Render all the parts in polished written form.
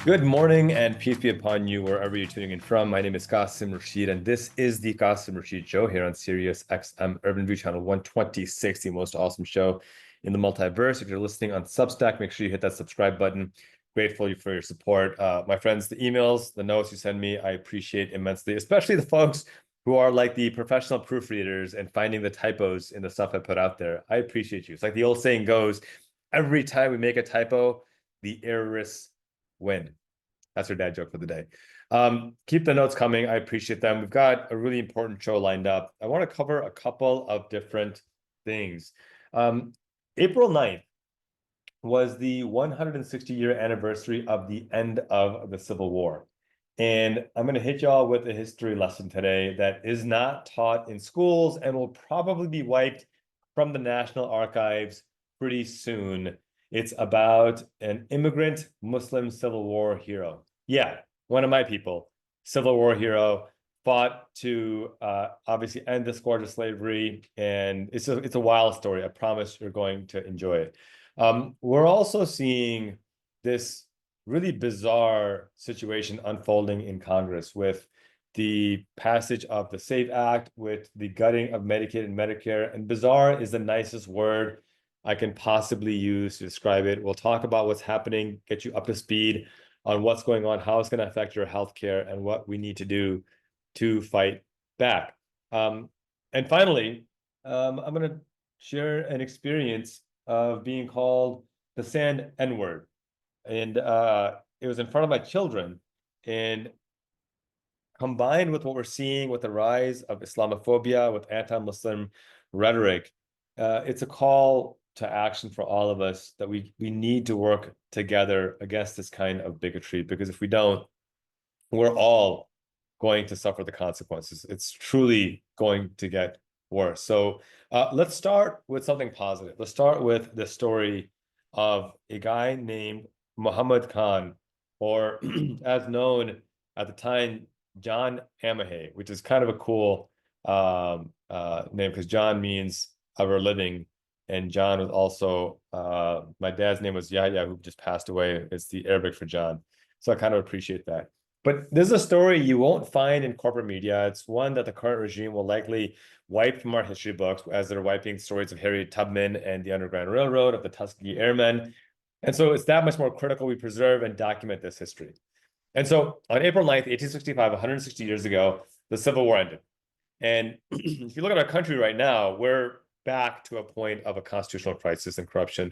Good morning and peace be upon you wherever you're tuning in from. My name is Qasim Rashid, and this is the Qasim Rashid Show here on Sirius XM Urban View Channel 126, the most awesome show in the multiverse. If you're listening on Substack, make sure you hit that subscribe button. Grateful for your support. My friends, the emails, the notes you send me, I appreciate immensely, especially the folks who are like the professional proofreaders and finding the typos in the stuff I put out there. I appreciate you. It's like the old saying goes, every time we make a typo, the errorists win. That's your dad joke for the day. Keep the notes coming. I appreciate them. We've got a really important show lined up. I want to cover a couple of different things. Um, April 9th was the 160-year anniversary of the end of the Civil War. And I'm going to hit y'all with a history lesson today that is not taught in schools and will probably be wiped from the National Archives pretty soon. It's about an immigrant Muslim Civil War hero. Yeah, one of my people, Civil War hero, fought to obviously end the scourge of slavery. And it's a wild story. I promise you're going to enjoy it. We're also seeing this really bizarre situation unfolding in Congress with the passage of the SAFE Act, with the gutting of Medicaid and Medicare. And bizarre is the nicest word I can possibly use to describe it. We'll talk about what's happening, get you up to speed on what's going on, how it's going to affect your healthcare, and what we need to do to fight back. And finally, I'm going to share an experience of being called the sand N-word. And it was in front of my children. And combined with what we're seeing with the rise of Islamophobia, with anti-Muslim rhetoric, it's a call to action for all of us that we need to work together against this kind of bigotry, because if we don't, we're all going to suffer the consequences. It's truly going to get worse. So let's start with something positive. Let's start with the story of a guy named Mohammed Kahn, or as known at the time, John Amahay, which is kind of a cool name because John means ever living. And John was also, my dad's name was Yahya, who just passed away. It's the Arabic for John. So I kind of appreciate that. But this is a story you won't find in corporate media. It's one that the current regime will likely wipe from our history books, as they're wiping stories of Harriet Tubman and the Underground Railroad, of the Tuskegee Airmen. And so it's that much more critical we preserve and document this history. And so on April 9th, 1865, 160 years ago, the Civil War ended. And if you look at our country right now, we're back to a point of a constitutional crisis and corruption,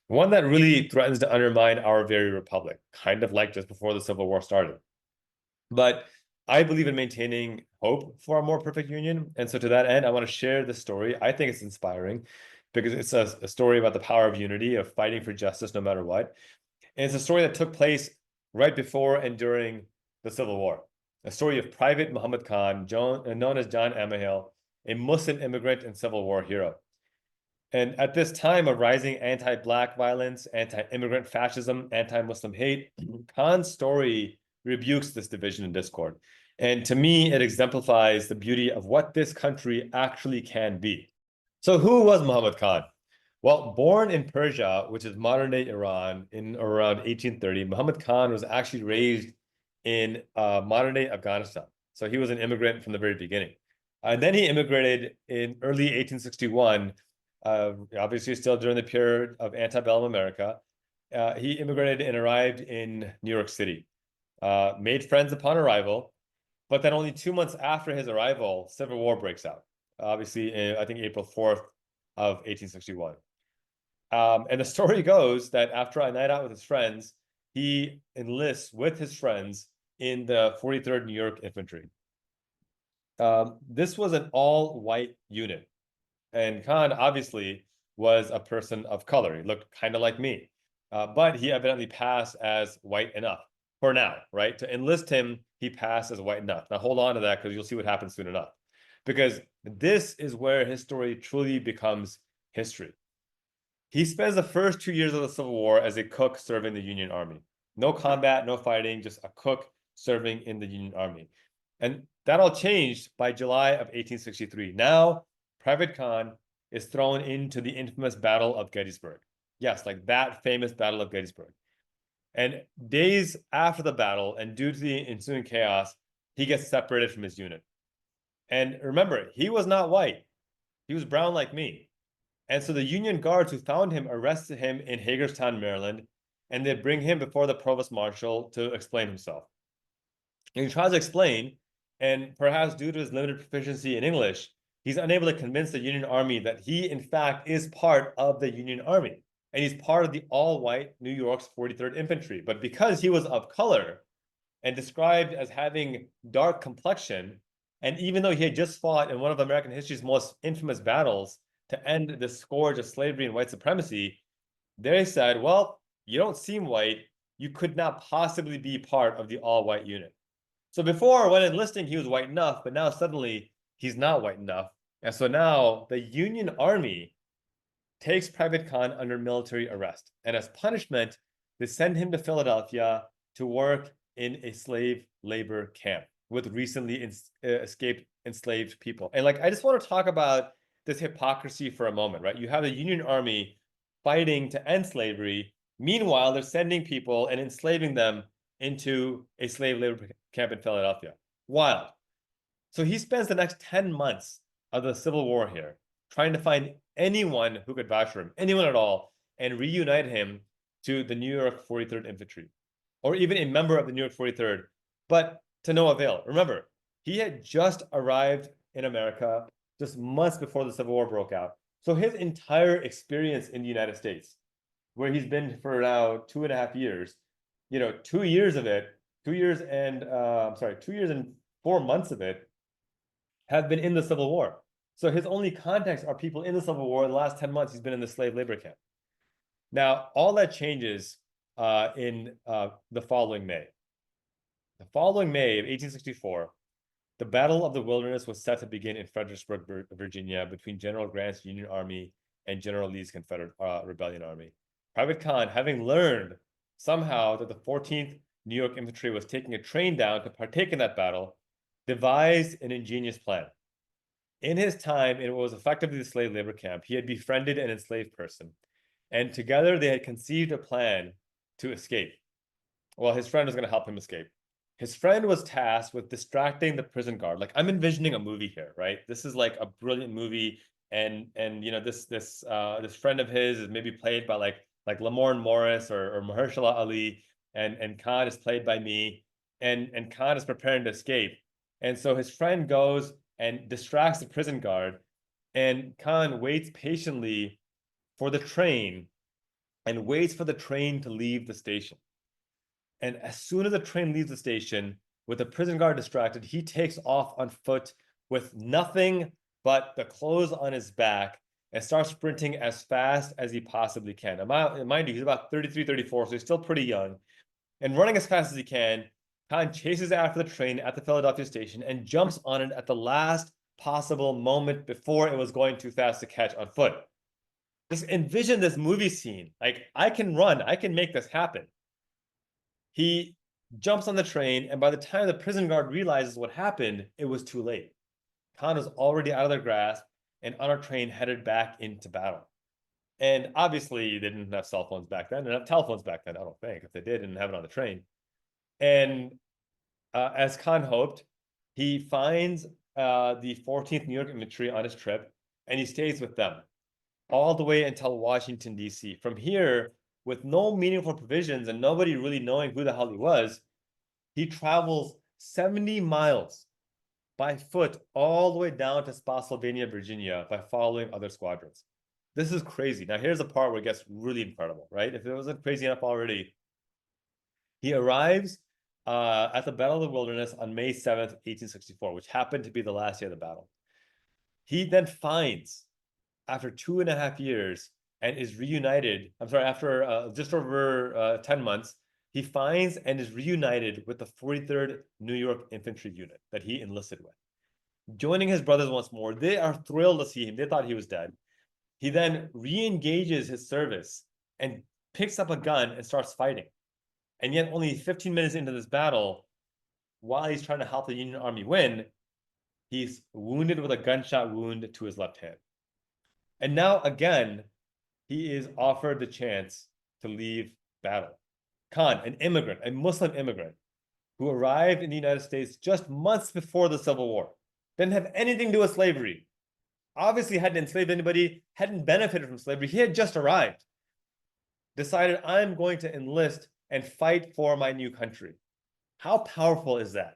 one that really threatens to undermine our very republic, kind of like just before the Civil War started. But I believe in maintaining hope for a more perfect union. And so to that end, I want to share this story. I think it's inspiring because it's a story about the power of unity, of fighting for justice no matter what. And it's a story that took place right before and during the Civil War. A story of Private Mohammed Kahn, known as John Amahay, a Muslim immigrant and Civil War hero. And at this time of rising anti-Black violence, anti-immigrant fascism, anti-Muslim hate, Khan's story rebukes this division and discord. And to me, it exemplifies the beauty of what this country actually can be. So who was Muhammad Khan? Well, born in Persia, which is modern-day Iran, in around 1830, Muhammad Khan was actually raised in modern-day Afghanistan. So he was an immigrant from the very beginning. And then he immigrated in early 1861, obviously still during the period of antebellum America. He immigrated and arrived in New York City, made friends upon arrival, but then only 2 months after his arrival, Civil War breaks out. Obviously, I think April 4th of 1861. And the story goes that after a night out with his friends, he enlists with his friends in the 43rd New York Infantry. This was an all-white unit. And Khan obviously was a person of color. He looked kind of like me. But he evidently passed as white enough for now, right? To enlist him, he passed as white enough. Now hold on to that because you'll see what happens soon enough. Because this is where his story truly becomes history. He spends the first 2 years of the Civil War as a cook serving the Union Army. No combat, no fighting, just a cook serving in the Union Army. And that all changed by July of 1863. Now, Private Khan is thrown into the infamous Battle of Gettysburg. Yes, like that famous Battle of Gettysburg. And days after the battle, and due to the ensuing chaos, he gets separated from his unit. And remember, he was not white. He was brown like me. And so the Union guards who found him arrested him in Hagerstown, Maryland, and they bring him before the provost marshal to explain himself. And he tries to explain, and perhaps due to his limited proficiency in English, he's unable to convince the Union Army that he, in fact, is part of the Union Army. And he's part of the all-white New York's 43rd Infantry. But because he was of color and described as having dark complexion, and even though he had just fought in one of American history's most infamous battles to end the scourge of slavery and white supremacy, they said, well, you don't seem white. You could not possibly be part of the all-white unit. So before, when enlisting, he was white enough, but now suddenly he's not white enough. And so now the Union Army takes Private Kahn under military arrest. And as punishment, they send him to Philadelphia to work in a slave labor camp with recently escaped enslaved people. And like, I just want to talk about this hypocrisy for a moment, right? You have the Union Army fighting to end slavery. Meanwhile, they're sending people and enslaving them into a slave labor camp in Philadelphia. Wild. So he spends the next 10 months of the Civil War here trying to find anyone who could vouch for him, anyone at all, and reunite him to the New York 43rd Infantry, or even a member of the New York 43rd, but to no avail. Remember, he had just arrived in America just months before the Civil War broke out. So his entire experience in the United States, where he's been for now 2.5 years, 2 years of it, 2 years and 4 months of it have been in the Civil War. So his only contacts are people in the Civil War. In the last 10 months, he's been in the slave labor camp. Now, all that changes in the following May. The following May of 1864, the Battle of the Wilderness was set to begin in Fredericksburg, Virginia, between General Grant's Union Army and General Lee's Confederate Rebellion Army. Private Kahn, having learned somehow that the 14th New York Infantry was taking a train down to partake in that battle, devised an ingenious plan. In his time, it was effectively the slave labor camp. He had befriended an enslaved person, and together they had conceived a plan to escape. Well, his friend was going to help him escape. His friend was tasked with distracting the prison guard. Like, I'm envisioning a movie here, right? This is like a brilliant movie, and this friend of his is maybe played by like Lamorne Morris or Mahershala Ali, and Khan is played by me, and Khan is preparing to escape, and so his friend goes and distracts the prison guard, and Khan waits patiently for the train and waits for the train to leave the station. And as soon as the train leaves the station, with the prison guard distracted, he takes off on foot with nothing but the clothes on his back and starts sprinting as fast as he possibly can. And mind you, he's about 33, 34, so he's still pretty young. And running as fast as he can, Khan chases after the train at the Philadelphia station and jumps on it at the last possible moment before it was going too fast to catch on foot. Just envision this movie scene. Like, I can run, I can make this happen. He jumps on the train, and by the time the prison guard realizes what happened, it was too late. Khan was already out of their grasp and on a train headed back into battle. And obviously, they didn't have cell phones back then. They didn't have telephones back then, I don't think. If they did, they didn't have it on the train. And as Khan hoped, he finds the 14th New York Infantry on his trip, and he stays with them all the way until Washington, D.C. From here, with no meaningful provisions and nobody really knowing who the hell he was, he travels 70 miles by foot all the way down to Spotsylvania, Virginia, by following other squadrons. This is crazy. Now, here's the part where it gets really incredible, right? If it wasn't crazy enough already, he arrives at the Battle of the Wilderness on May 7th, 1864, which happened to be the last day of the battle. He then finds, after 2.5 years, and is reunited. After just over 10 months, he finds and is reunited with the 43rd New York Infantry Unit that he enlisted with. Joining his brothers once more, they are thrilled to see him. They thought he was dead. He then re-engages his service and picks up a gun and starts fighting. And yet only 15 minutes into this battle, while he's trying to help the Union Army win, he's wounded with a gunshot wound to his left hand. And now again, he is offered the chance to leave battle. Khan, an immigrant, a Muslim immigrant, who arrived in the United States just months before the Civil War, didn't have anything to do with slavery, obviously hadn't enslaved anybody, hadn't benefited from slavery. He had just arrived, decided, I'm going to enlist and fight for my new country. How powerful is that?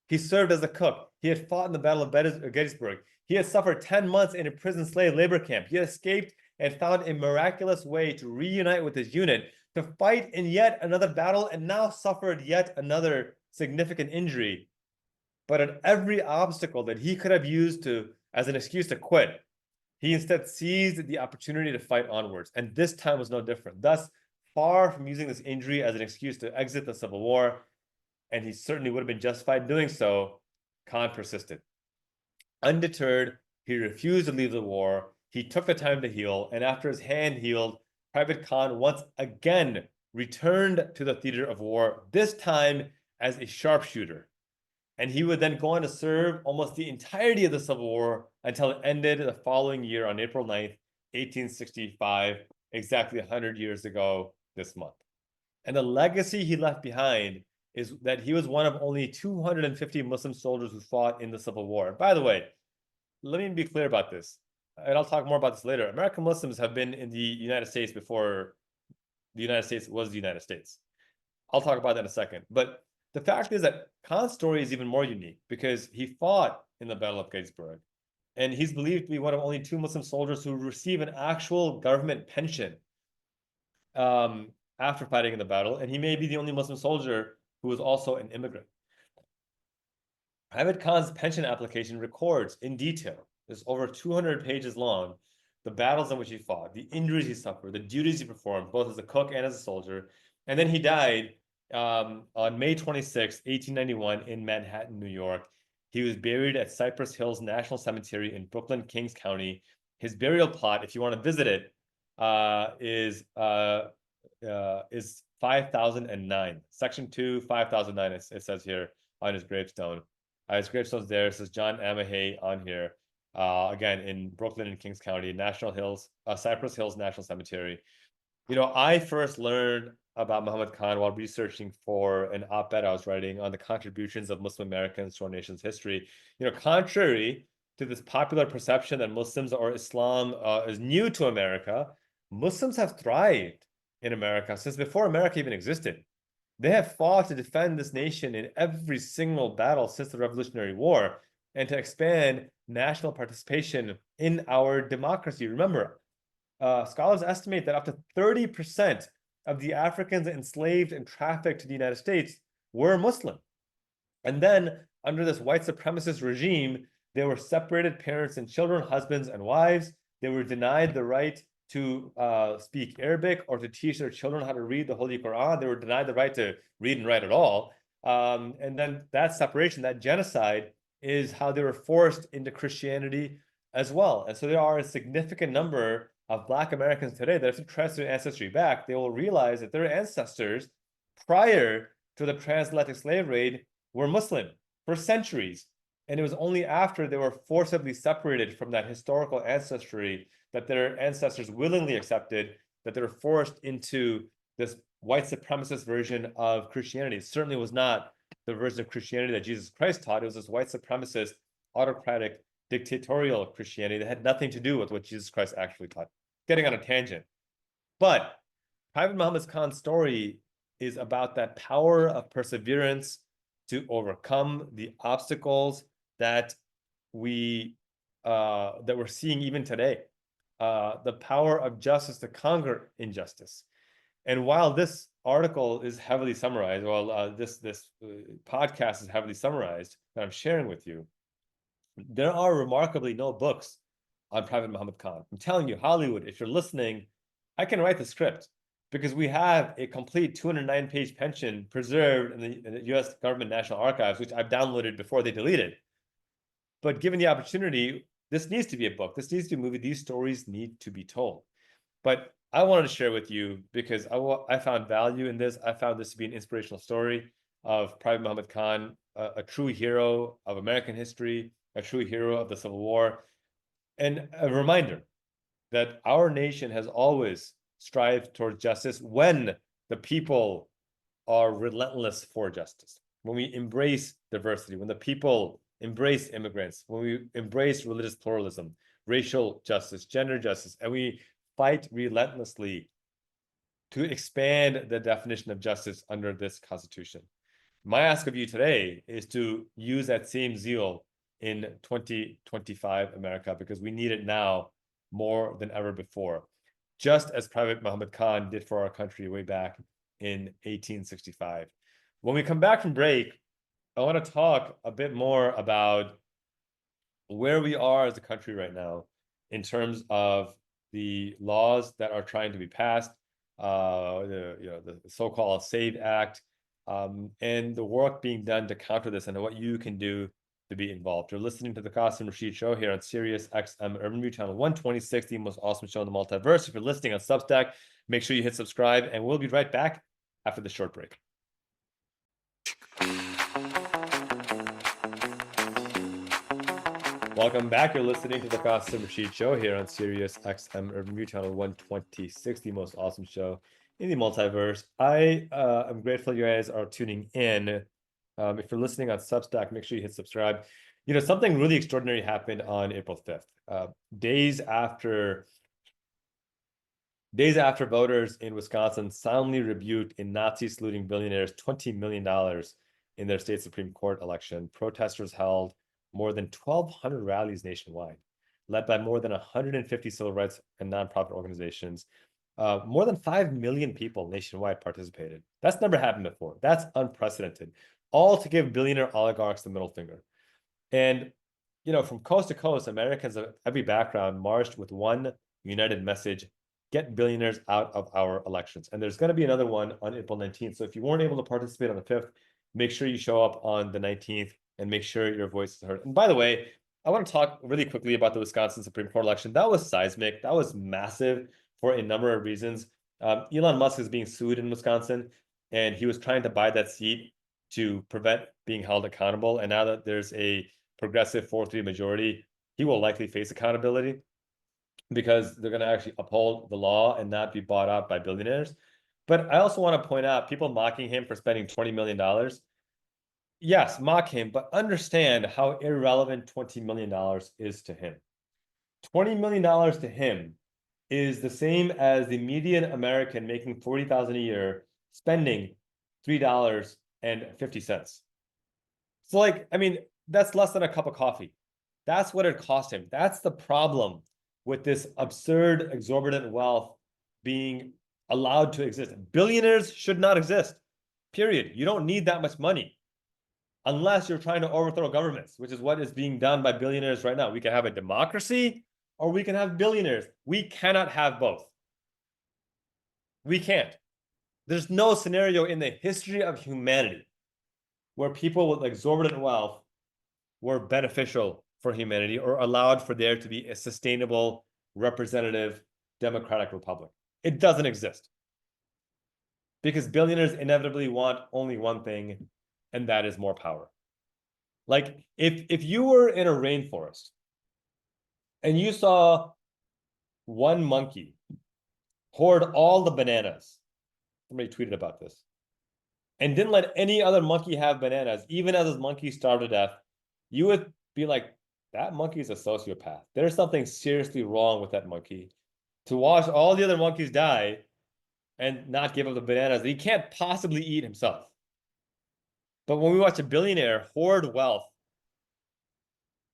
He served as a cook. He had fought in the Battle of Gettysburg. He had suffered 10 months in a prison slave labor camp. He had escaped and found a miraculous way to reunite with his unit, to fight in yet another battle, and now suffered yet another significant injury. But at every obstacle that he could have used as an excuse to quit, he instead seized the opportunity to fight onwards. And this time was no different. Thus, far from using this injury as an excuse to exit the Civil War, and he certainly would have been justified doing so, Khan persisted. Undeterred, he refused to leave the war. He took the time to heal, and after his hand healed, Private Khan once again returned to the theater of war, this time as a sharpshooter. And he would then go on to serve almost the entirety of the Civil War until it ended the following year on April 9th, 1865, exactly 100 years ago this month. And the legacy he left behind is that he was one of only 250 Muslim soldiers who fought in the Civil War. And by the way, let me be clear about this, and I'll talk more about this later. American Muslims have been in the United States before the United States was the United States. I'll talk about that in a second. But the fact is that Khan's story is even more unique because he fought in the Battle of Gettysburg, and he's believed to be one of only 2 Muslim soldiers who receive an actual government pension after fighting in the battle, and he may be the only Muslim soldier who was also an immigrant. Private Khan's pension application records in detail, it's over 200 pages long, the battles in which he fought, the injuries he suffered, the duties he performed, both as a cook and as a soldier. And then he died on May 26, 1891 in Manhattan, New York. He was buried at Cypress Hills National Cemetery in Brooklyn, Kings County. His burial plot, if you want to visit it, is 5009. Section 2, 5009, it says here on his gravestone. His gravestone's there. It says John Amahay on here. Again, in Brooklyn and Kings County, Cypress Hills National Cemetery. You know, I first learned about Mohammed Kahn while researching for an op-ed I was writing on the contributions of Muslim Americans to our nation's history. You know, contrary to this popular perception that Muslims or Islam is new to America, Muslims have thrived in America since before America even existed. They have fought to defend this nation in every single battle since the Revolutionary War and to expand national participation in our democracy. Remember, scholars estimate that up to 30% of the Africans enslaved and trafficked to the United States were Muslim. And then under this white supremacist regime, they were separated parents and children, husbands and wives. They were denied the right to speak Arabic or to teach their children how to read the Holy Quran. They were denied the right to read and write at all. And then that separation, that genocide, is how they were forced into Christianity as well. And so there are a significant number of Black Americans today that if they trace their ancestry back, they will realize that their ancestors prior to the transatlantic slave trade were Muslim for centuries. And it was only after they were forcibly separated from that historical ancestry that their ancestors willingly accepted that they were forced into this white supremacist version of Christianity. It certainly was not the version of Christianity that Jesus Christ taught. It was this white supremacist, autocratic, dictatorial Christianity that had nothing to do with what Jesus Christ actually taught. Getting on a tangent. But Private Mohammed Khan's story is about that power of perseverance to overcome the obstacles that we're seeing even today. The power of justice to conquer injustice. And while this article is heavily summarized, this podcast is heavily summarized that I'm sharing with you, there are remarkably no books on Private Mohammed Kahn. I'm telling you, Hollywood, if you're listening, I can write the script because we have a complete 209-page pension preserved in the US Government National Archives, which I've downloaded before they deleted. But given the opportunity, this needs to be a book. This needs to be a movie. These stories need to be told. But I wanted to share with you because I found value in this. I found this to be an inspirational story of Private Mohammed Kahn, a true hero of American history, a true hero of the Civil War, and a reminder that our nation has always strived towards justice when the people are relentless for justice, when we embrace diversity, when the people embrace immigrants, when we embrace religious pluralism, racial justice, gender justice, and we fight relentlessly to expand the definition of justice under this Constitution. My ask of you today is to use that same zeal in 2025 America, because we need it now more than ever before, just as Private Mohammed Kahn did for our country way back in 1865. When we come back from break, I want to talk a bit more about where we are as a country right now in terms of the laws that are trying to be passed, the so-called SAVE Act, and the work being done to counter this, and what you can do to be involved. You're listening to the Qasim Rashid Show here on Sirius XM Urban View Channel 126, the most awesome show in the multiverse. If you're listening on Substack, make sure you hit subscribe, and we'll be right back after the short break. Welcome back. You're listening to the Qasim Rashid Show here on Sirius XM Urban View Channel 126, the most awesome show in the multiverse. I am grateful you guys are tuning in. If you're listening on Substack, make sure you hit subscribe. You know, something really extraordinary happened on April 5th. Days after voters in Wisconsin soundly rebuked a Nazi saluting billionaires $20 million in their state Supreme Court election, protesters held more than 1,200 rallies nationwide, led by more than 150 civil rights and nonprofit organizations. More than 5 million people nationwide participated. That's never happened before. That's unprecedented. All to give billionaire oligarchs the middle finger. And, you know, from coast to coast, Americans of every background marched with one united message: get billionaires out of our elections. And there's going to be another one on April 19th. So if you weren't able to participate on the 5th, make sure you show up on the 19th and make sure your voice is heard. And by the way, I want to talk really quickly about the Wisconsin Supreme Court election. That was seismic. That was massive for a number of reasons. Elon Musk is being sued in Wisconsin, and he was trying to buy that seat to prevent being held accountable. And now that there's a progressive 4-3 majority, he will likely face accountability, because they're going to actually uphold the law and not be bought out by billionaires. But I also want to point out, people mocking him for spending $20 million. Yes, mock him, but understand how irrelevant $20 million is to him. $20 million to him is the same as the median American making $40,000 a year spending $3.50. So, like, I mean, that's less than a cup of coffee. That's what it cost him. That's the problem with this absurd, exorbitant wealth being allowed to exist. Billionaires should not exist, period. You don't need that much money unless you're trying to overthrow governments, which is what is being done by billionaires right now. We can have a democracy, or we can have billionaires. We cannot have both. We can't. There's no scenario in the history of humanity where people with exorbitant wealth were beneficial for humanity or allowed for there to be a sustainable, representative, democratic republic. It doesn't exist, because billionaires inevitably want only one thing, and that is more power. Like, if you were in a rainforest and you saw one monkey hoard all the bananas, somebody tweeted about this, and didn't let any other monkey have bananas, even as his monkey starved to death, you would be like, that monkey is a sociopath. There's something seriously wrong with that monkey to watch all the other monkeys die and not give up the bananas that he can't possibly eat himself. But when we watch a billionaire hoard wealth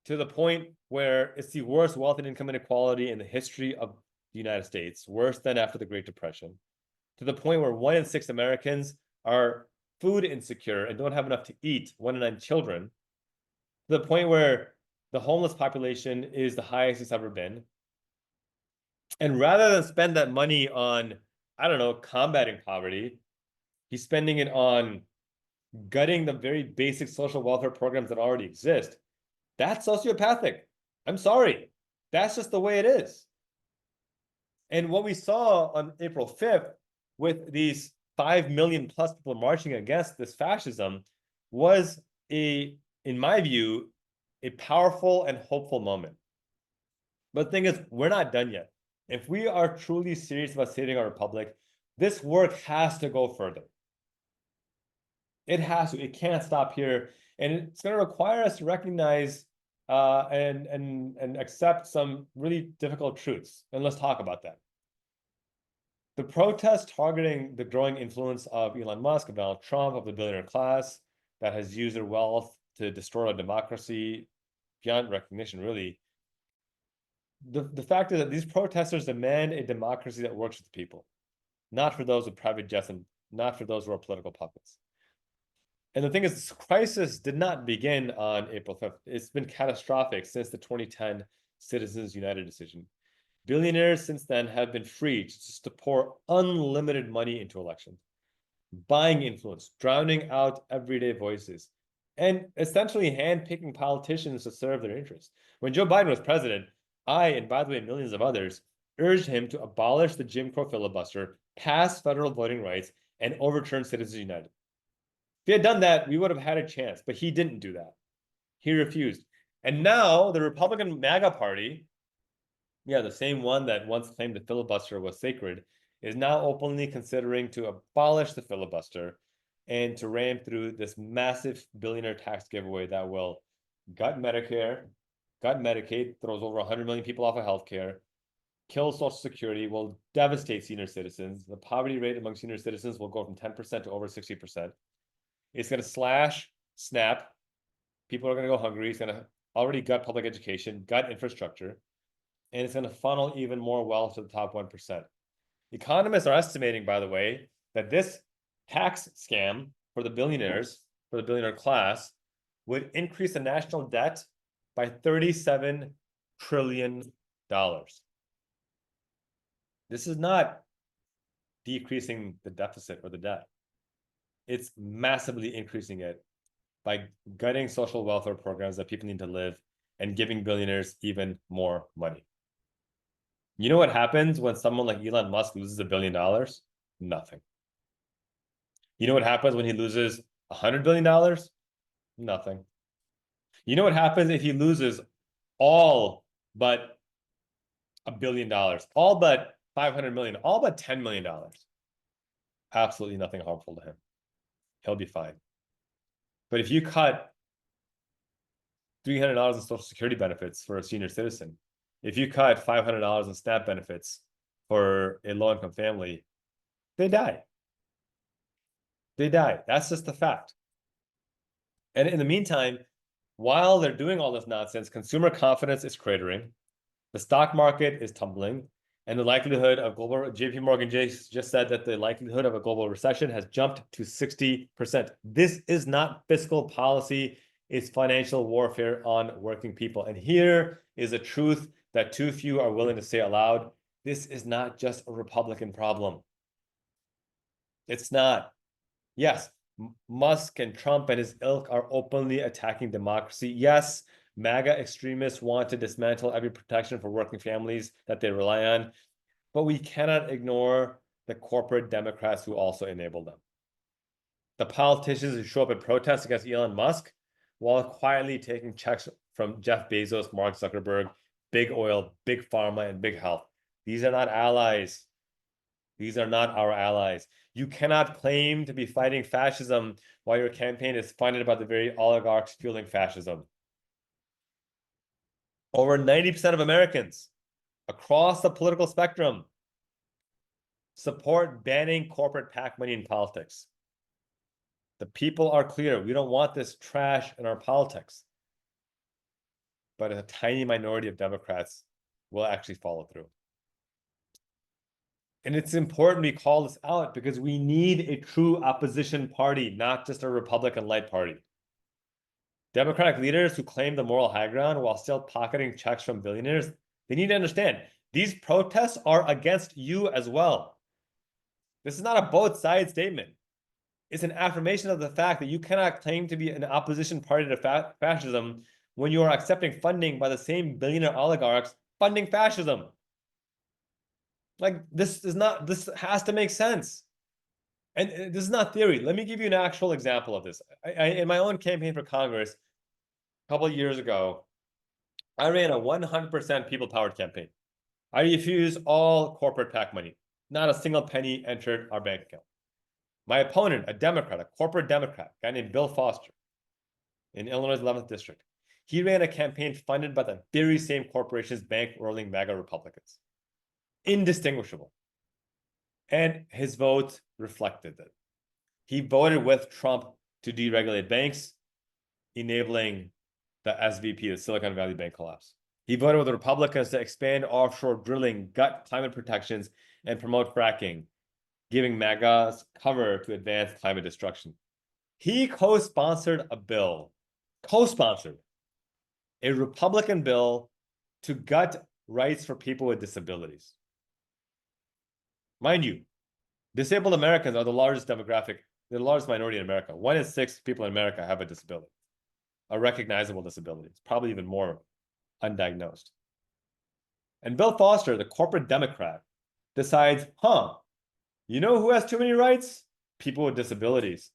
to the point where it's the worst wealth and income inequality in the history of the United States, worse than after the Great Depression, to the point where 1 in 6 Americans are food insecure and don't have enough to eat, 1 in 9 children, to the point where the homeless population is the highest it's ever been. And rather than spend that money on, I don't know, combating poverty, he's spending it on gutting the very basic social welfare programs that already exist. That's sociopathic. I'm sorry. That's just the way it is. And what we saw on April 5th with these 5 million plus people marching against this fascism was in my view, a powerful and hopeful moment. But the thing is, we're not done yet. If we are truly serious about saving our republic, this work has to go further. It has to. It can't stop here. And it's going to require us to recognize and accept some really difficult truths. And let's talk about that. The protests targeting the growing influence of Elon Musk, of Donald Trump, of the billionaire class that has used their wealth to destroy our democracy beyond recognition, really. The fact is that these protesters demand a democracy that works with the people, not for those with private jets and not for those who are political puppets. And the thing is, this crisis did not begin on April 5th. It's been catastrophic since the 2010 Citizens United decision. Billionaires since then have been free just to pour unlimited money into elections, buying influence, drowning out everyday voices, and essentially handpicking politicians to serve their interests. When Joe Biden was president, I, and by the way, millions of others, urged him to abolish the Jim Crow filibuster, pass federal voting rights, and overturn Citizens United. If he had done that, we would have had a chance, but he didn't do that. He refused. And now the Republican MAGA party, the same one that once claimed the filibuster was sacred, is now openly considering to abolish the filibuster and to ram through this massive billionaire tax giveaway that will gut Medicare, gut Medicaid, throws over 100 million people off of healthcare, kill Social Security, will devastate senior citizens. The poverty rate among senior citizens will go from 10% to over 60%. It's going to slash SNAP. People are going to go hungry. It's going to already gut public education, gut infrastructure, and it's going to funnel even more wealth to the top 1%. Economists are estimating, by the way, that this tax scam for the billionaires, for the billionaire class, would increase the national debt by $37 trillion. This is not decreasing the deficit or the debt. It's massively increasing it by gutting social welfare programs that people need to live and giving billionaires even more money. You know what happens when someone like Elon Musk loses $1 billion? Nothing. You know what happens when he loses $100 billion? Nothing. You know what happens if he loses all but $1 billion, all but 500 million, all but $10 million? Absolutely nothing harmful to him. He'll be fine. But if you cut $300 in Social Security benefits for a senior citizen, if you cut $500 in SNAP benefits for a low-income family, they die. They die. That's just the fact. And in the meantime, while they're doing all this nonsense, consumer confidence is cratering, the stock market is tumbling, and the likelihood of global, JP Morgan just said that the likelihood of a global recession has jumped to 60%. This is not fiscal policy, it's financial warfare on working people. And here is a truth that too few are willing to say aloud. This is not just a Republican problem. It's not. Yes, Musk and Trump and his ilk are openly attacking democracy. Yes, MAGA extremists want to dismantle every protection for working families that they rely on, but we cannot ignore the corporate Democrats who also enable them. The politicians who show up at protests against Elon Musk while quietly taking checks from Jeff Bezos, Mark Zuckerberg, big oil, big pharma, and big health. These are not allies. These are not our allies. You cannot claim to be fighting fascism while your campaign is funded by the very oligarchs fueling fascism. Over 90% of Americans across the political spectrum support banning corporate PAC money in politics. The people are clear. We don't want this trash in our politics. But a tiny minority of Democrats will actually follow through. And it's important we call this out because we need a true opposition party, not just a Republican light party. Democratic leaders who claim the moral high ground while still pocketing checks from billionaires, they need to understand these protests are against you as well. This is not a both sides statement. It's an affirmation of the fact that you cannot claim to be an opposition party to fascism when you are accepting funding by the same billionaire oligarchs funding fascism. Like, this has to make sense. And this is not theory. Let me give you an actual example of this. In my own campaign for Congress, a couple of years ago, I ran a 100% people-powered campaign. I refused all corporate PAC money. Not a single penny entered our bank account. My opponent, a Democrat, a corporate Democrat, a guy named Bill Foster in Illinois' 11th district, he ran a campaign funded by the very same corporations bankrolling MAGA Republicans. Indistinguishable. And his vote reflected it. He voted with Trump to deregulate banks, enabling the SVP, the Silicon Valley Bank collapse. He voted with the Republicans to expand offshore drilling, gut climate protections, and promote fracking, giving MAGA's cover to advance climate destruction. He co-sponsored a bill, a Republican bill to gut rights for people with disabilities. Mind you, disabled Americans are the largest demographic, the largest minority in America. 1 in 6 people in America have a disability, a recognizable disability. It's probably even more undiagnosed. And Bill Foster, the corporate Democrat, decides, you know who has too many rights? People with disabilities.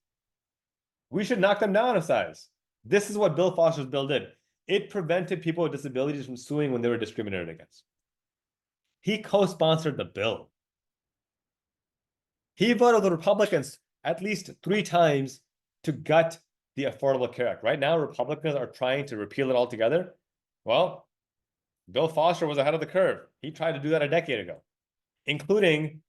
We should knock them down a size. This is what Bill Foster's bill did. It prevented people with disabilities from suing when they were discriminated against. He co-sponsored the bill. He voted with the Republicans at least 3 times to gut the Affordable Care Act. Right now, Republicans are trying to repeal it altogether. Well, Bill Foster was ahead of the curve. He tried to do that a decade ago, including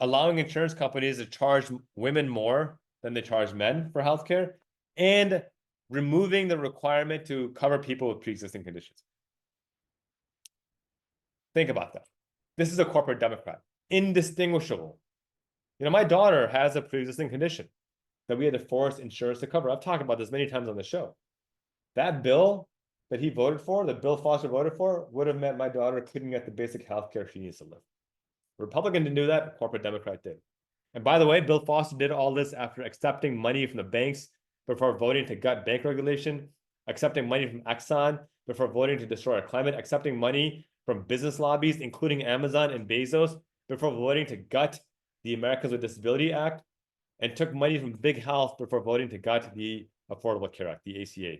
allowing insurance companies to charge women more than they charge men for healthcare, and removing the requirement to cover people with pre-existing conditions. Think about that. This is a corporate Democrat, indistinguishable. My daughter has a pre-existing condition that we had to force insurance to cover. I've talked about this many times on the show. That bill that he voted for, that Bill Foster voted for, would have meant my daughter couldn't get the basic health care she needs to live. Republican didn't do that, corporate Democrat did. And by the way, Bill Foster did all this after accepting money from the banks before voting to gut bank regulation, accepting money from Exxon before voting to destroy our climate, accepting money from business lobbies, including Amazon and Bezos, before voting to gut the Americans with Disability Act, and took money from Big Health before voting to gut the Affordable Care Act, the ACA.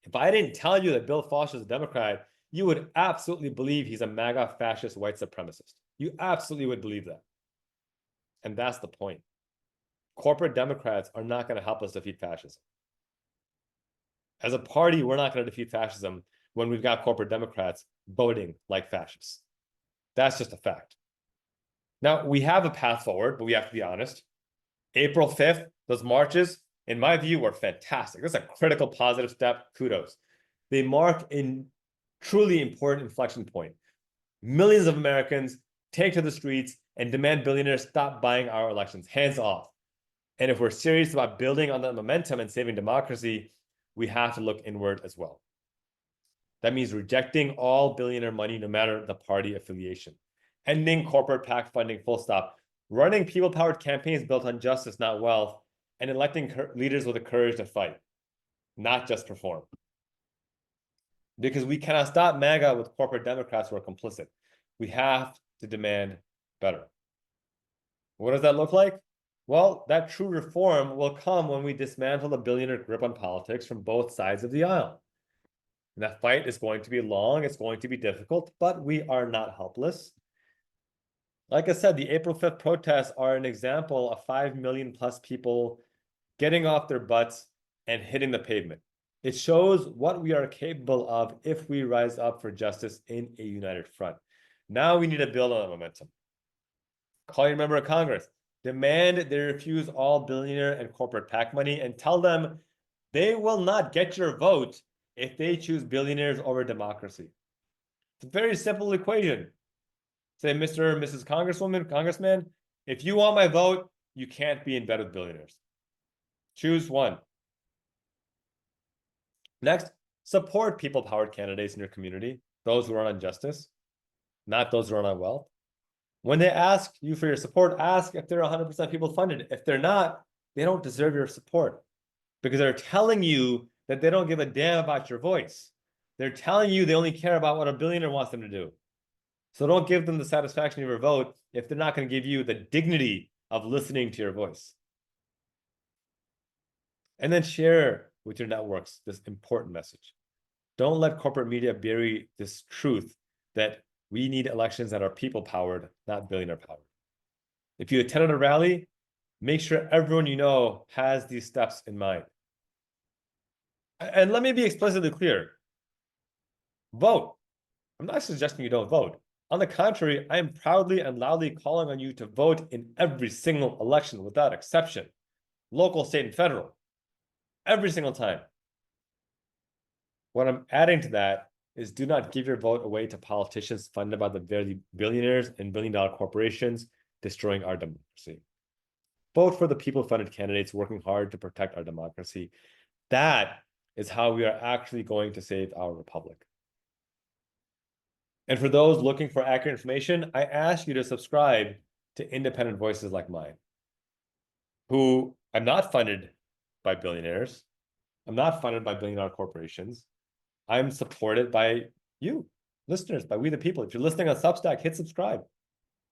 If I didn't tell you that Bill Foster is a Democrat, you would absolutely believe he's a MAGA fascist white supremacist. You absolutely would believe that. And that's the point. Corporate Democrats are not going to help us defeat fascism. As a party, we're not going to defeat fascism when we've got corporate Democrats voting like fascists. That's just a fact. Now, we have a path forward, but we have to be honest. April 5th, those marches, in my view, were fantastic. That's a critical positive step. Kudos. They mark a truly important inflection point. Millions of Americans take to the streets and demand billionaires stop buying our elections, hands off. And if we're serious about building on that momentum and saving democracy, we have to look inward as well. That means rejecting all billionaire money, no matter the party affiliation, ending corporate PAC funding, full stop, running people-powered campaigns built on justice, not wealth, and electing leaders with the courage to fight, not just perform. Because we cannot stop MAGA with corporate Democrats who are complicit. We have to demand better. What does that look like? Well, that true reform will come when we dismantle the billionaire grip on politics from both sides of the aisle. And that fight is going to be long, it's going to be difficult, but we are not helpless. Like I said, the April 5th protests are an example of 5 million plus people getting off their butts and hitting the pavement. It shows what we are capable of if we rise up for justice in a united front. Now we need to build on that momentum. Call your member of Congress. Demand they refuse all billionaire and corporate PAC money, and tell them they will not get your vote if they choose billionaires over democracy. It's a very simple equation. Say, Mr. or Mrs. Congresswoman, Congressman, if you want my vote, you can't be in bed with billionaires. Choose one. Next, support people-powered candidates in your community, those who run on justice, not those who run on wealth. When they ask you for your support, ask if they're 100% people funded. If they're not, they don't deserve your support because they're telling you that they don't give a damn about your voice. They're telling you they only care about what a billionaire wants them to do. So don't give them the satisfaction of your vote if they're not going to give you the dignity of listening to your voice. And then share with your networks this important message. Don't let corporate media bury this truth that we need elections that are people-powered, not billionaire-powered. If you attended a rally Make sure everyone you know has these steps in mind. And let me be explicitly clear. Vote. I'm not suggesting you don't vote. On the contrary, I am proudly and loudly calling on you to vote in every single election without exception, local, state, and federal, every single time. What I'm adding to that is do not give your vote away to politicians funded by the billionaires and billion-dollar corporations destroying our democracy. Vote for the people-funded candidates working hard to protect our democracy. That is how we are actually going to save our republic. And for those looking for accurate information, I ask you to subscribe to independent voices like mine, who I'm not funded by billionaires. I'm not funded by billion-dollar corporations. I'm supported by you, listeners, by we the people. If you're listening on Substack, hit subscribe.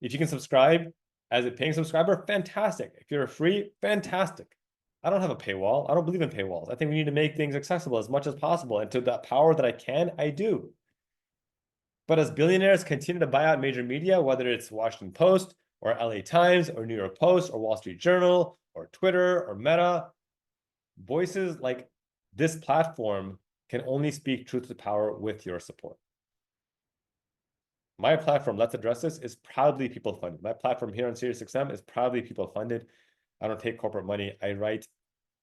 If you can subscribe as a paying subscriber, fantastic. If you're free, fantastic. I don't have a paywall. I don't believe in paywalls. I think we need to make things accessible as much as possible. And to the power that I can, I do. But as billionaires continue to buy out major media, whether it's Washington Post or LA Times or New York Post or Wall Street Journal or Twitter or Meta, voices like this platform can only speak truth to power with your support. My platform, Let's Address This, is proudly people funded. My platform here on SiriusXM is proudly people funded. I don't take corporate money. I write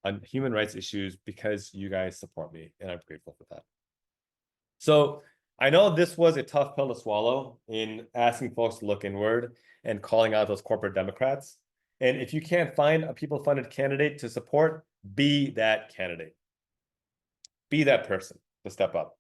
on human rights issues because you guys support me, and I'm grateful for that. So I know this was a tough pill to swallow in asking folks to look inward and calling out those corporate Democrats. And if you can't find a people-funded candidate to support, be that candidate. Be that person to step up.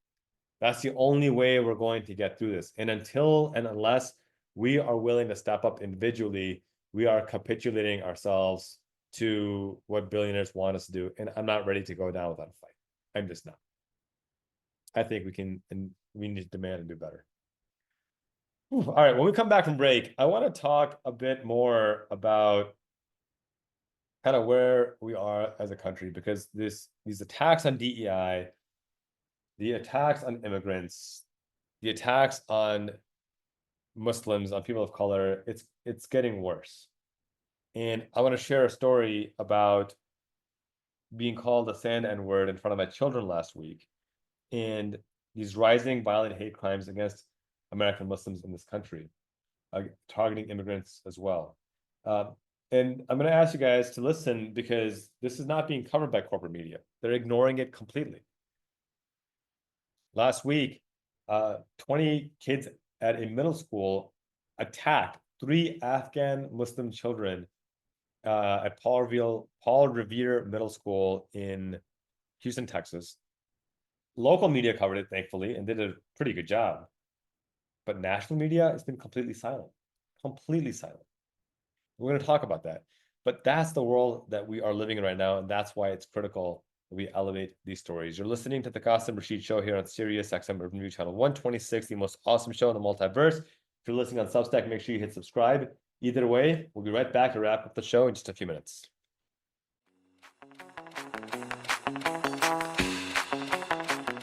That's the only way we're going to get through this. And until and unless we are willing to step up individually, we are capitulating ourselves to what billionaires want us to do. And I'm not ready to go down without a fight. I'm just not. I think we can, and we need to demand and do better. All right, when we come back from break, I want to talk a bit more about kind of where we are as a country, because these attacks on DEI, the attacks on immigrants, the attacks on Muslims, on people of color, it's getting worse. And I want to share a story about being called a sand N-word in front of my children last week, and these rising violent hate crimes against American Muslims in this country, targeting immigrants as well. And I'm going to ask you guys to listen, because this is not being covered by corporate media. They're ignoring it completely. Last week, 20 kids at a middle school attacked 3 Afghan Muslim children at Paul Revere Middle School in Houston, Texas. Local media covered it, thankfully, and did a pretty good job. But national media has been completely silent. Completely silent. We're going to talk about that. But that's the world that we are living in right now, and that's why it's critical that we elevate these stories. You're listening to the Qasim Rashid Show here on SiriusXM Urban View Channel 126, the most awesome show in the multiverse. If you're listening on Substack, make sure you hit subscribe. Either way, we'll be right back to wrap up the show in just a few minutes.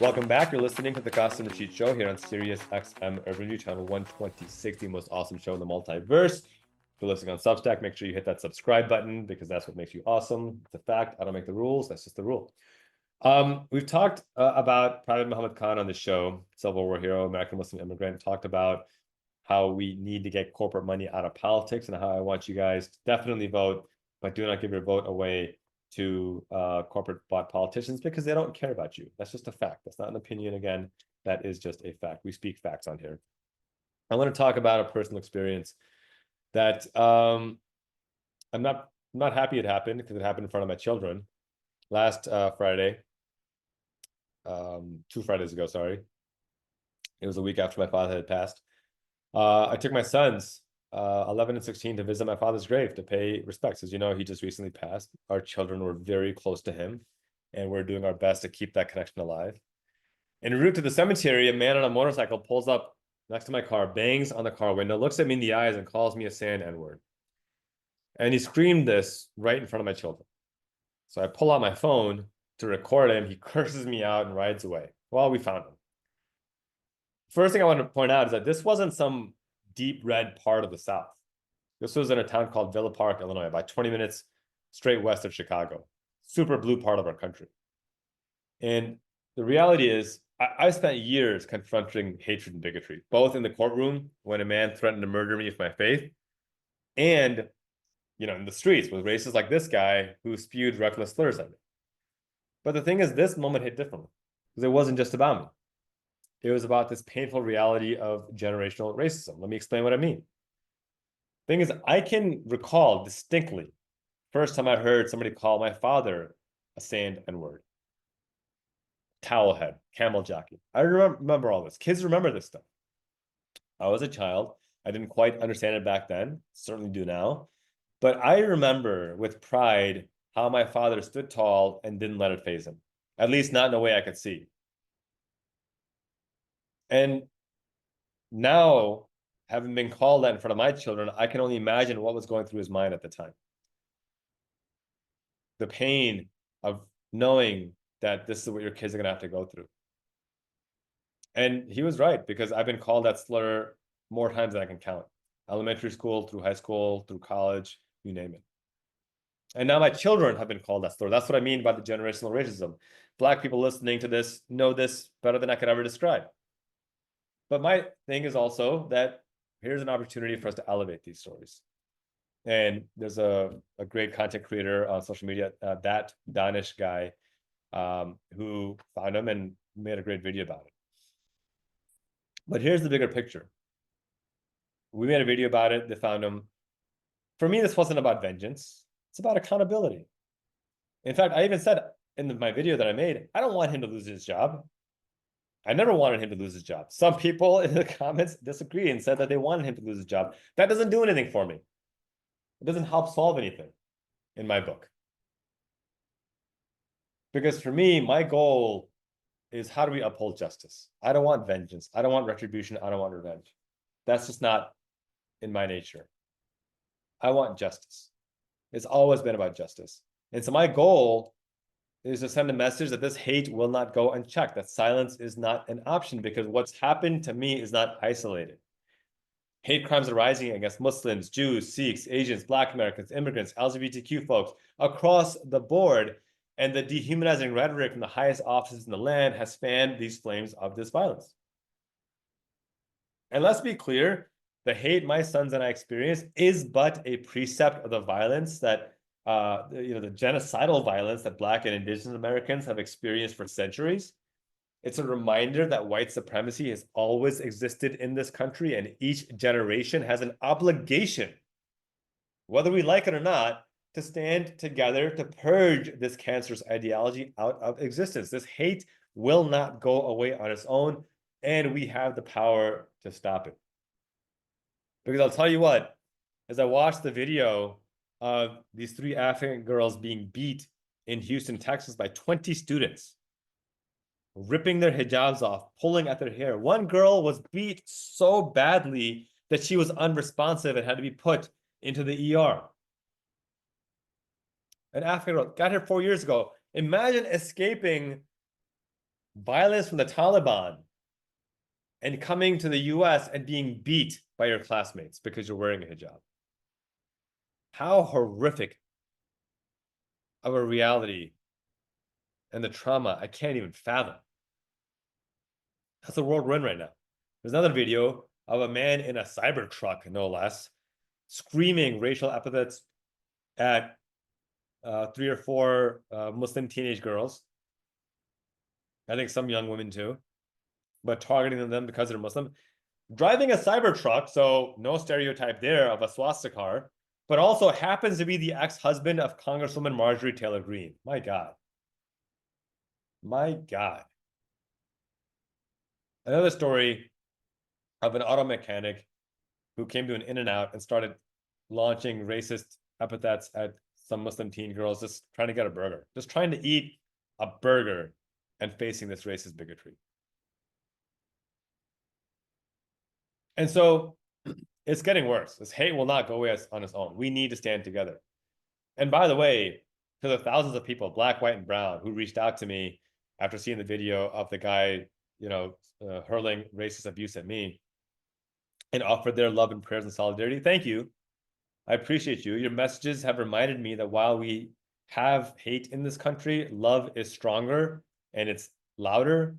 Welcome back. You're listening to the Qasim Rashid Show here on SiriusXM Urban View Channel 126, the most awesome show in the multiverse. If you're listening on Substack, make sure you hit that subscribe button, because that's what makes you awesome. It's a fact. I don't make the rules. That's just the rule. We've talked about Private Mohammed Kahn on the show, Civil War hero, American Muslim immigrant, talked about how we need to get corporate money out of politics, and how I want you guys to definitely vote, but do not give your vote away to corporate bought politicians, because they don't care about you. That's just a fact. That's not an opinion. Again, that is just a fact. We speak facts on here. I want to talk about a personal experience that I'm not happy it happened, because it happened in front of my children last Friday. 2 Fridays ago, sorry. It was a week after my father had passed. I took my sons, 11 and 16, to visit my father's grave to pay respects. As you know, he just recently passed. Our children were very close to him, and we're doing our best to keep that connection alive. En route to the cemetery, a man on a motorcycle pulls up next to my car, bangs on the car window, looks at me in the eyes, and calls me a sand N-word. And he screamed this right in front of my children. So I pull out my phone to record him. He curses me out and rides away. Well, we found him. First thing I want to point out is that this wasn't some deep red part of the South. This was in a town called Villa Park, Illinois, about 20 minutes straight west of Chicago, super blue part of our country. And the reality is, I spent years confronting hatred and bigotry, both in the courtroom when a man threatened to murder me for my faith, and in the streets with racists like this guy who spewed reckless slurs at me. But the thing is, this moment hit differently because it wasn't just about me. It was about this painful reality of generational racism. Let me explain what I mean. Thing is, I can recall distinctly first time I heard somebody call my father a sand N-word, towel head, camel jockey. I remember all this. Kids remember this stuff. I was a child. I didn't quite understand it back then, certainly do now. But I remember with pride how my father stood tall and didn't let it faze him, at least not in a way I could see. And now, having been called that in front of my children, I can only imagine what was going through his mind at the time. The pain of knowing that this is what your kids are going to have to go through. And he was right, because I've been called that slur more times than I can count. Elementary school, through high school, through college, you name it. And now my children have been called that slur. That's what I mean by the generational racism. Black people listening to this know this better than I could ever describe. But my thing is also that here's an opportunity for us to elevate these stories. And there's a great content creator on social media, that Danish guy, who found him and made a great video about it. But here's the bigger picture. We made a video about it. They found him. For me, this wasn't about vengeance. It's about accountability. In fact, I even said in my video that I made, I don't want him to lose his job. I never wanted him to lose his job. Some people in the comments disagree and said that they wanted him to lose his job. That doesn't do anything for me. It doesn't help solve anything in my book. Because for me, my goal is, how do we uphold justice? I don't want vengeance. I don't want retribution. I don't want revenge. That's just not in my nature. I want justice. It's always been about justice. And so my goal is to send a message that this hate will not go unchecked, that silence is not an option, because what's happened to me is not isolated. Hate crimes are rising against Muslims, Jews, Sikhs, Asians, Black Americans, immigrants, LGBTQ folks across the board. And the dehumanizing rhetoric from the highest offices in the land has fanned these flames of this violence. And let's be clear, the hate my sons and I experience is but a precept of the violence that, the genocidal violence that Black and Indigenous Americans have experienced for centuries. It's a reminder that white supremacy has always existed in this country, and each generation has an obligation, whether we like it or not, to stand together to purge this cancerous ideology out of existence. This hate will not go away on its own, and we have the power to stop it. Because I'll tell you what, as I watched the video of these 3 African girls being beat in Houston, Texas by 20 students, ripping their hijabs off, pulling at their hair. One girl was beat so badly that she was unresponsive and had to be put into the ER. An African girl got here 4 years ago. Imagine escaping violence from the Taliban and coming to the US and being beat by your classmates because you're wearing a hijab. How horrific of a reality, and the trauma I can't even fathom. That's the world we're in right now. There's another video of a man in a cyber truck, no less, screaming racial epithets at 3 or 4 Muslim teenage girls. I think some young women too, but targeting them because they're Muslim. Driving a cyber truck, so no stereotype there of a swastika, but also happens to be the ex-husband of Congresswoman Marjorie Taylor Greene. My God. My God. Another story of an auto mechanic who came to an In-N-Out and started launching racist epithets at some Muslim teen girls, just trying to get a burger, just trying to eat a burger and facing this racist bigotry. And so it's getting worse. This hate will not go away on its own. We need to stand together. And by the way, to the thousands of people, Black, white, and brown, who reached out to me after seeing the video of the guy, hurling racist abuse at me and offered their love and prayers and solidarity, thank you. I appreciate you. Your messages have reminded me that while we have hate in this country, love is stronger and it's louder.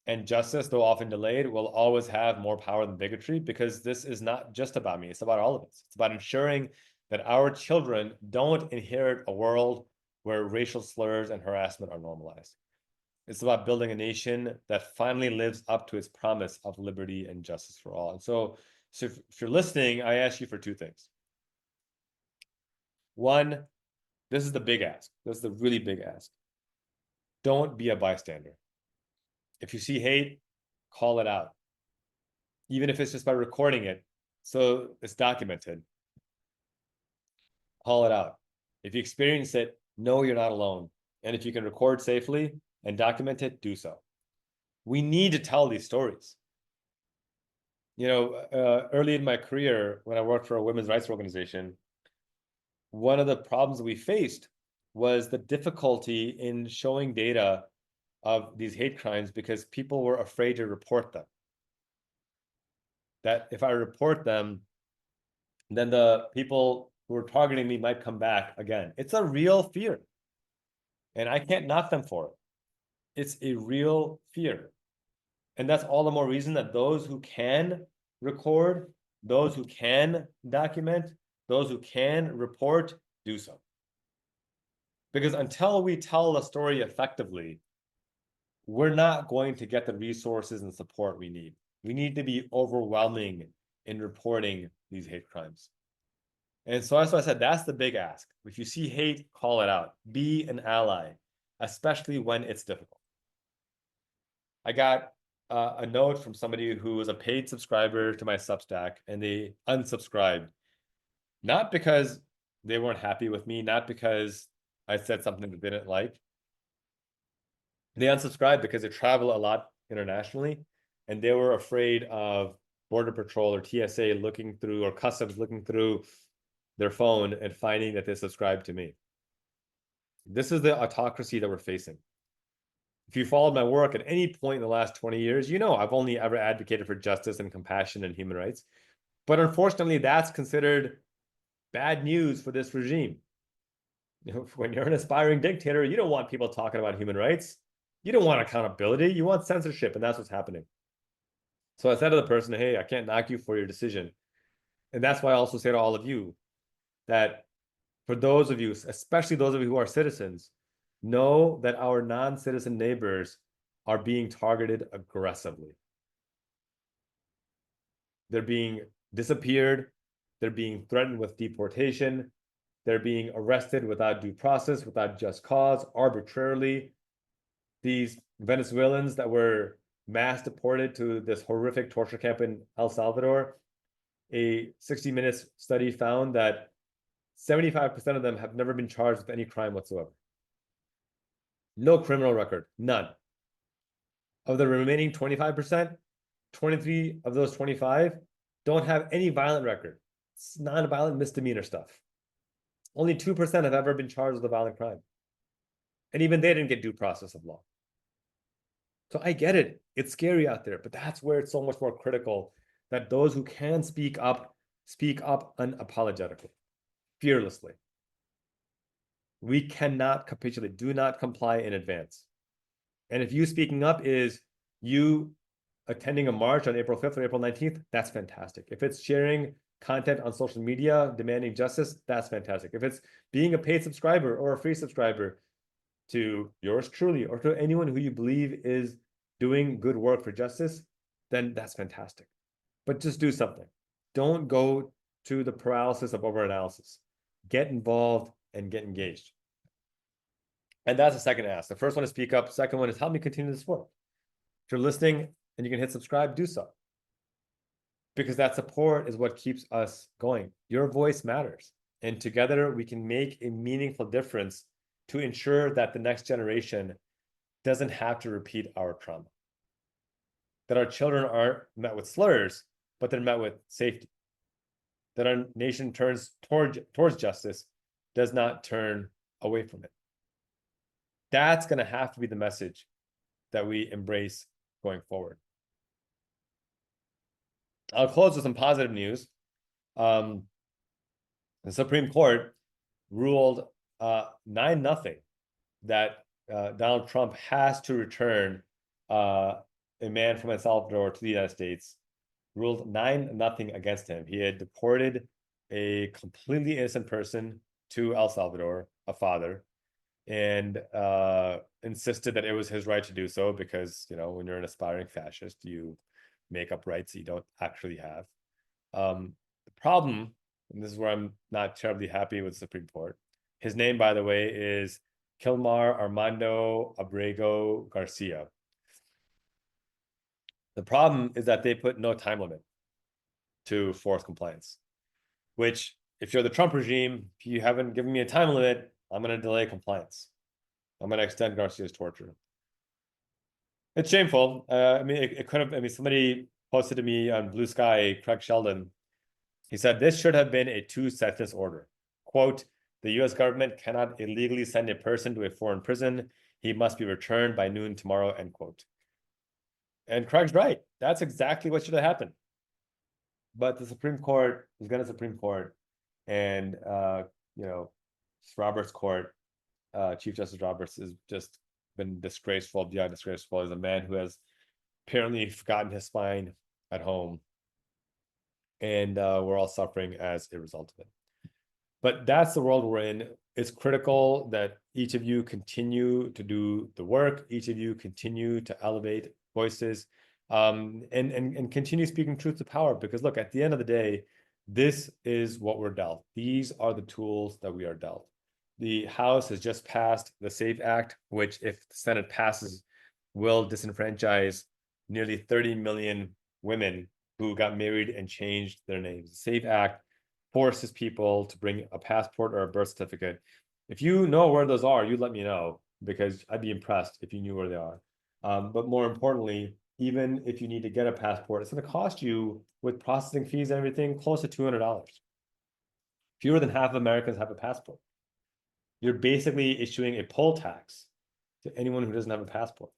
And justice, though often delayed, will always have more power than bigotry, because this is not just about me. It's about all of us. It's about ensuring that our children don't inherit a world where racial slurs and harassment are normalized. It's about building a nation that finally lives up to its promise of liberty and justice for all. And so if you're listening, I ask you for two things. One, this is the big ask. This is the really big ask. Don't be a bystander. If you see hate, call it out. Even if it's just by recording it, so it's documented. Call it out. If you experience it, know you're not alone. And if you can record safely and document it, do so. We need to tell these stories. Early in my career, when I worked for a women's rights organization, one of the problems we faced was the difficulty in showing data of these hate crimes because people were afraid to report them. That if I report them, then the people who are targeting me might come back again. It's a real fear. And I can't knock them for it. It's a real fear. And that's all the more reason that those who can record, those who can document, those who can report, do so. Because until we tell the story effectively, we're not going to get the resources and support we need. We need to be overwhelming in reporting these hate crimes. And so that's why I said that's the big ask. If you see hate, call it out. Be an ally, especially when it's difficult. I got a note from somebody who was a paid subscriber to my Substack, and they unsubscribed. Not because they weren't happy with me, not because I said something that they didn't like. They unsubscribed because they travel a lot internationally, and they were afraid of Border Patrol or TSA looking through, or Customs looking through their phone and finding that they subscribed to me. This is the autocracy that we're facing. If you followed my work at any point in the last 20 years, you know I've only ever advocated for justice and compassion and human rights. But unfortunately, that's considered bad news for this regime. When you're an aspiring dictator, you don't want people talking about human rights. You don't want accountability. You want censorship, and that's what's happening. So I said to the person, hey, I can't knock you for your decision. And that's why I also say to all of you that for those of you, especially those of you who are citizens, know that our non-citizen neighbors are being targeted aggressively. They're being disappeared. They're being threatened with deportation. They're being arrested without due process, without just cause, arbitrarily. These Venezuelans that were mass deported to this horrific torture camp in El Salvador, a 60 Minutes study found that 75% of them have never been charged with any crime whatsoever. No criminal record, none. Of the remaining 25%, 23 of those 25 don't have any violent record. It's non-violent misdemeanor stuff. Only 2% have ever been charged with a violent crime. And even they didn't get due process of law. So I get it. It's scary out there, but that's where it's so much more critical that those who can speak up unapologetically, fearlessly. We cannot capitulate. Do not comply in advance. And if you speaking up is you attending a march on April 5th or April 19th, that's fantastic. If it's sharing content on social media demanding justice, that's fantastic. If it's being a paid subscriber or a free subscriber to yours truly or to anyone who you believe is doing good work for justice, then that's fantastic. But just do something. Don't go to the paralysis of overanalysis. Get involved and get engaged. And that's the second ask. The first one is speak up. Second one is help me continue this work. If you're listening and you can hit subscribe, do so. Because that support is what keeps us going. Your voice matters. And together we can make a meaningful difference to ensure that the next generation doesn't have to repeat our trauma. That our children aren't met with slurs, but they're met with safety. That our nation turns towards justice, does not turn away from it. That's going to have to be the message that we embrace going forward. I'll close with some positive news. The The Supreme Court ruled 9-0 that Donald Trump has to return a man from El Salvador to the United States, ruled 9-0 against him. He had deported a completely innocent person to El Salvador, a father, and insisted that it was his right to do so because, you know, when you're an aspiring fascist, you make up rights that you don't actually have. The problem, and this is where I'm not terribly happy with the Supreme Court, his name, by the way, is Kilmar Armando Abrego Garcia. The problem is that they put no time limit to forced compliance, which, if you're the Trump regime, if you haven't given me a time limit, I'm going to delay compliance. I'm going to extend Garcia's torture. It's shameful. I mean, it could have, I mean, somebody posted to me on Blue Sky, Craig Sheldon. He said, this should have been a 2-sentence order. Quote, the U.S. government cannot illegally send a person to a foreign prison. He must be returned by noon tomorrow, end quote. And Craig's right. That's exactly what should have happened. But the Supreme Court is going to Supreme Court, and you know, Roberts' court, Chief Justice Roberts, has just been disgraceful beyond disgraceful. He's a man who has apparently forgotten his spine at home, and we're all suffering as a result of it. But that's the world we're in. It's critical that each of you continue to do the work. Each of you continue to elevate voices, and continue speaking truth to power. Because look, at the end of the day, this is what we're dealt. These are the tools that we are dealt. The House has just passed the SAFE Act, which, if the Senate passes, will disenfranchise nearly 30 million women who got married and changed their names. The SAFE Act forces people to bring a passport or a birth certificate. If you know where those are, you let me know, because I'd be impressed if you knew where they are. But more importantly, even if you need to get a passport, it's going to cost you, with processing fees and everything, close to $200. Fewer than half of Americans have a passport. You're basically issuing a poll tax to anyone who doesn't have a passport.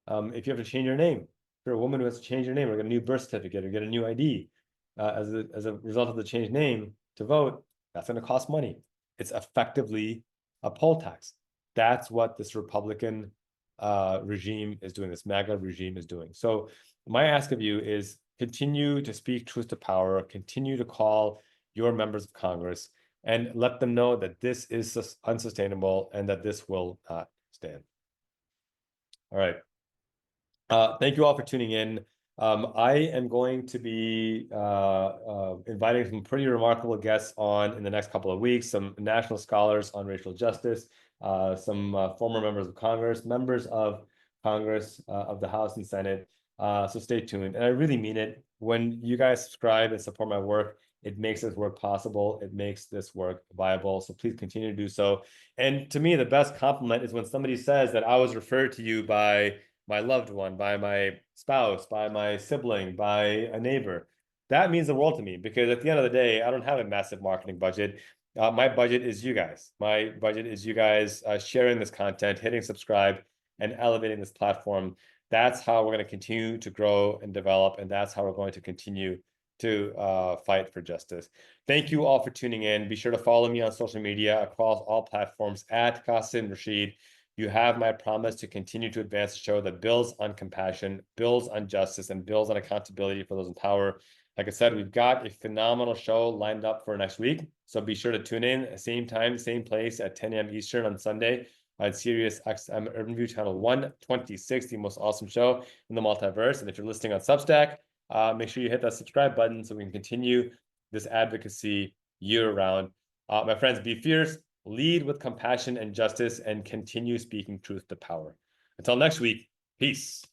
If you have to change your name, if you're a woman who has to change your name or get a new birth certificate or get a new ID, as a result of the changed name to vote, that's going to cost money. It's effectively a poll tax. That's what this Republican regime is doing, this MAGA regime is doing. So my ask of you is continue to speak truth to power, continue to call your members of Congress, and let them know that this is unsustainable and that this will not stand. All right. Thank you all for tuning in. I am going to be inviting some pretty remarkable guests on in the next couple of weeks, some national scholars on racial justice, some former members of Congress, members of Congress, of the House and Senate. So stay tuned. And I really mean it. When you guys subscribe and support my work, it makes this work possible. It makes this work viable. So please continue to do so. And to me, the best compliment is when somebody says that I was referred to you by my loved one, by my spouse, by my sibling, by a neighbor. That means the world to me, because at the end of the day, I don't have a massive marketing budget. My budget is you guys. My budget is you guys sharing this content, hitting subscribe, and elevating this platform. That's how we're going to continue to grow and develop, and that's how we're going to continue to fight for justice. Thank you all for tuning in. Be sure to follow me on social media across all platforms at Qasim Rashid. You have my promise to continue to advance a show that builds on compassion, builds on justice, and builds on accountability for those in power. Like I said, we've got a phenomenal show lined up for next week. So be sure to tune in, same time, same place at 10 a.m. Eastern on Sunday on Sirius XM Urban View Channel 126, the most awesome show in the multiverse. And if you're listening on Substack, make sure you hit that subscribe button so we can continue this advocacy year-round. My friends, be fierce, lead with compassion and justice, and continue speaking truth to power. Until next week, peace.